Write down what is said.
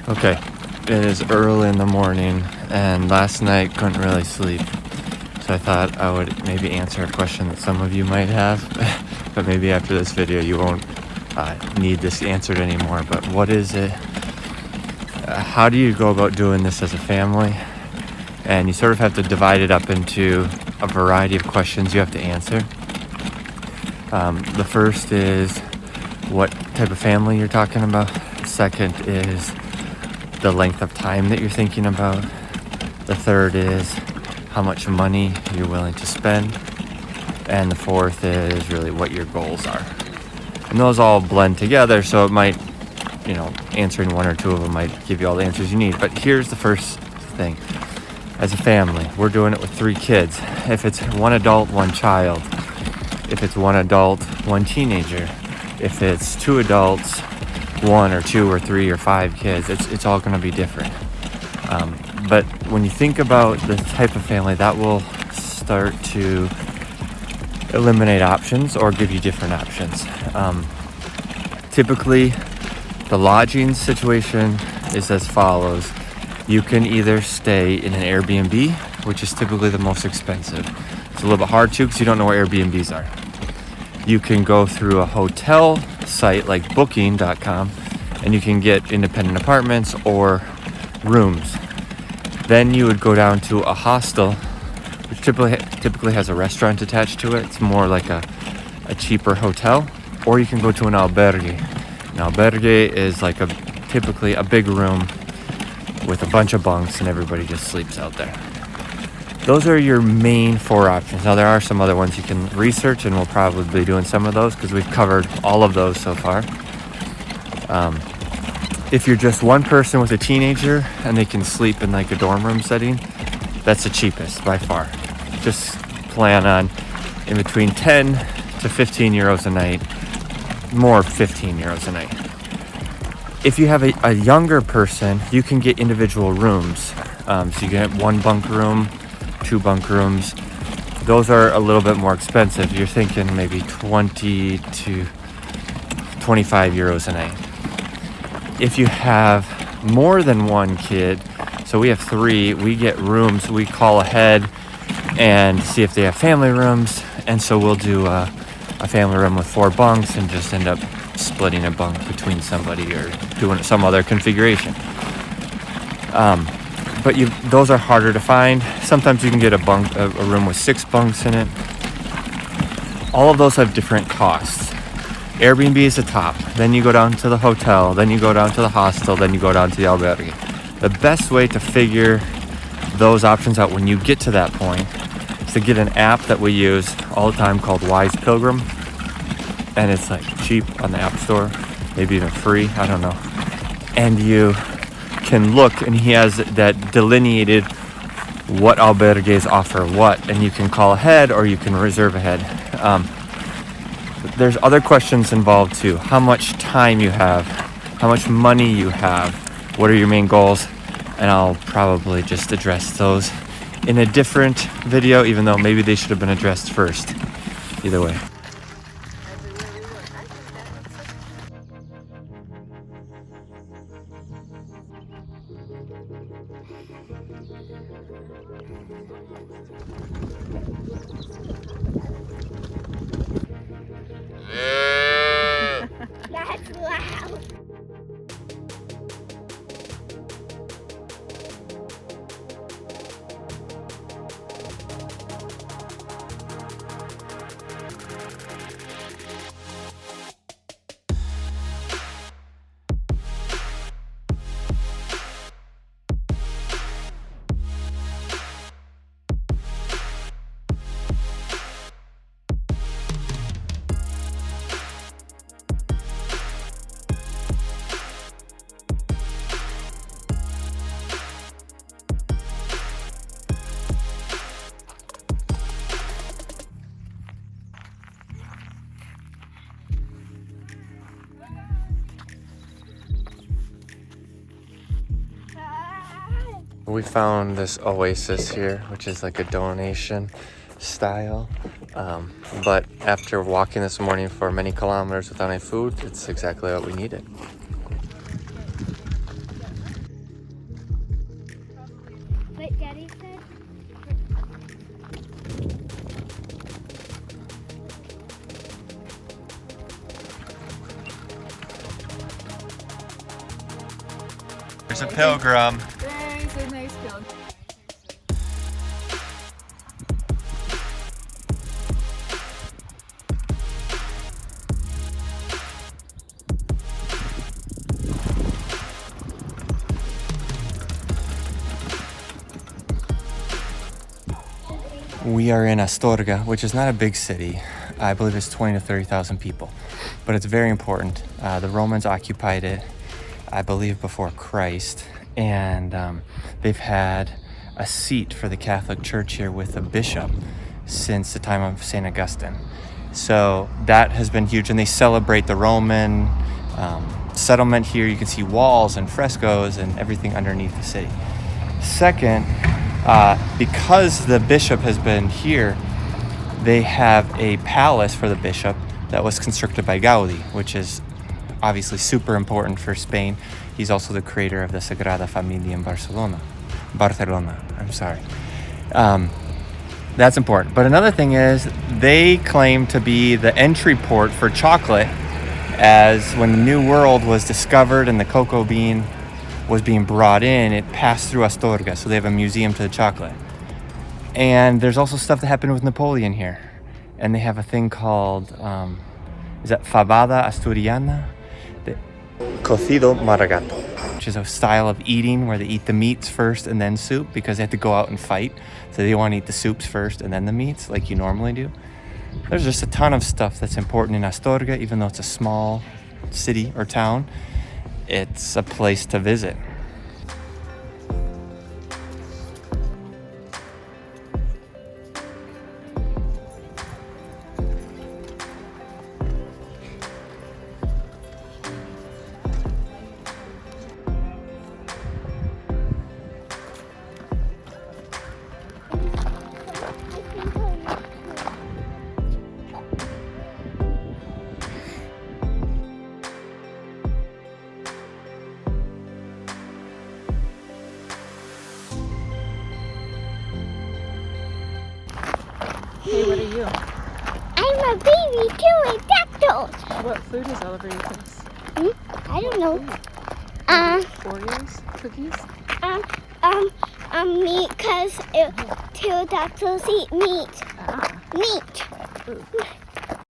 Okay, it is early in the morning, and last night couldn't really sleep. So I thought I would maybe answer a question that some of you might have, but maybe after this video you won't need this answered anymore. But what is it? How do you go about doing this as a family? And you sort of have to divide it up into a variety of questions you have to answer. The first is what type of family you're talking about. Second is the length of time that you're thinking about. The third is how much money you're willing to spend. And the fourth is really what your goals are. And those all blend together, so it might, answering one or two of them might give you all the answers you need. But here's the first thing. As a family, we're doing it with 3 kids. If it's one adult, one child. If it's one adult, one teenager. If it's 2 adults, 1 or 2 or 3 or 5 kids, it's all going to be different. But when you think about the type of family, that will start to eliminate options or give you different options. Typically, the lodging situation is as follows. You can either stay in an Airbnb, which is typically the most expensive. It's a little bit hard too because you don't know where Airbnbs are. You can go through a hotel site like booking.com and you can get independent apartments or rooms. Then you would go down to a hostel, which typically has a restaurant attached to it. It's more like a cheaper hotel. Or you can go to an albergue. An albergue is like typically a big room with a bunch of bunks and everybody just sleeps out there. Those are your main 4 options. Now there are some other ones you can research, and we'll probably be doing some of those because we've covered all of those so far. If you're just one person with a teenager and they can sleep in like a dorm room setting, that's the cheapest by far. Just plan on in between 10 to 15 euros a night, more 15 euros a night. If you have a younger person, you can get individual rooms. So you can get 1 bunk room, 2 bunk rooms. Those are a little bit more expensive. You're thinking maybe 20 to 25 euros a night. If you have more than 1 kid, so we have 3, we get rooms. We call ahead and see if they have family rooms. And so we'll do a family room with 4 bunks and just end up splitting a bunk between somebody or doing some other configuration. But those are harder to find. Sometimes you can get a room with 6 bunks in it. All of those have different costs. Airbnb is the top. Then you go down to the hotel. Then you go down to the hostel. Then you go down to the albergue. The best way to figure those options out when you get to that point is to get an app that we use all the time called Wise Pilgrim. And it's like cheap on the App Store, maybe even free, I don't know. And you can look, and he has that delineated what albergues offer what, and you can call ahead or you can reserve ahead. There's other questions involved too. How much time you have, how much money you have, what are your main goals, and I'll probably just address those in a different video, even though maybe they should have been addressed first. Either way. That's loud. We found this oasis here, which is like a donation style. But after walking this morning for many kilometers without any food, it's exactly what we needed. There's a pilgrim. There's a nice pilgrim. We are in Astorga, which is not a big city. I believe it's 20 to 30,000 people, but it's very important. The Romans occupied it, I believe, before Christ, and they've had a seat for the Catholic Church here with a bishop since the time of St. Augustine. So that has been huge, and they celebrate the Roman settlement here. You can see walls and frescoes and everything underneath the city. Second, because the bishop has been here, they have a palace for the bishop that was constructed by Gaudi, which is obviously super important for Spain. He's also the creator of the Sagrada Familia in Barcelona, I'm sorry. That's important. But another thing is they claim to be the entry port for chocolate, as when the New World was discovered and the cocoa bean was being brought in, it passed through Astorga, so they have a museum to the chocolate. And there's also stuff that happened with Napoleon here. And they have a thing called, is that fabada asturiana? Cocido maragato, which is a style of eating where they eat the meats first and then soup, because they have to go out and fight. So they want to eat the soups first and then the meats, like you normally do. There's just a ton of stuff that's important in Astorga, even though it's a small city or town. It's a place to visit. Hey, what are you? I'm a baby pterodactyl. What food is all over your face? I don't know. Oreos? Cookies? Meat, because pterodactyls eat meat. Ah. Meat. Ooh.